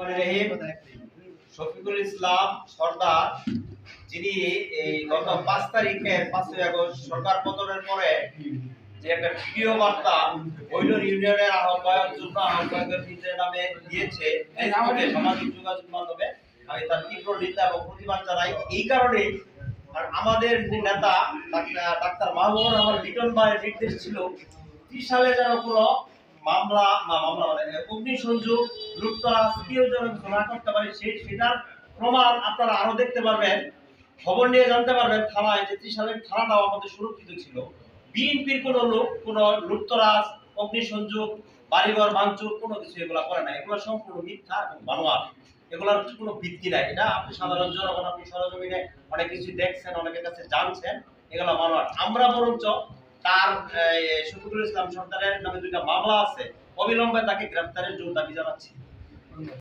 রহিম শফিকুল ইসলাম সরদার, যিনি এই গত 5 তারিখে 5ই আগস্ট সরকার পতনের পরে যে একটা ভিডিও বার্তা বৈলর ইউনিয়নের আহ্বায়ক যুগ্ম আহ্বায়কের নিজের নামে দিয়েছে সামাজিক যোগাযোগ মাধ্যমে, আমি তার তীব্র নিন্দা এবং প্রতিবাদ জানাই। এই কারণে আমাদের নেতা ডাক্তার মাহবুবুর রহমান লিটন ভাইয়ের নির্দেশ ছিল 30 সালে যেন কোনো মামলা মানে অগ্নিসংযোগ লুটতরাজ কেউ যেন না করতে পারে, সেটার প্রমাণ আপনারা আরো দেখতে পারবেন। খবর নিয়ে জানতে পারবেন থানায় যে 30 সালের থানাটাও আমাদের সুরক্ষিত ছিল। বিএনপির কোনো লোক কোনো লুটতরাজ, অগ্নিসংযোগ, বাড়িঘর ভাঙচুর কোনো কিছু এগুলা করে না। এগুলো সম্পূর্ণ মিথ্যা এবং বানোয়াট, এগুলার কোনো ভিত্তি নাই। এটা আপনি সাধারণ জনগণ, আপনি সরজমিনে অনেক কিছু দেখছেন, অনেকের কাছে জানছেন, এগুলো বানোয়াট। আমরা বরঞ্চ তার শফিকুল ইসলাম সরদারের নামে 2টা মামলা আছে, অবিলম্বে তাকে গ্রেফতারের জোর দাবি জানাচ্ছি।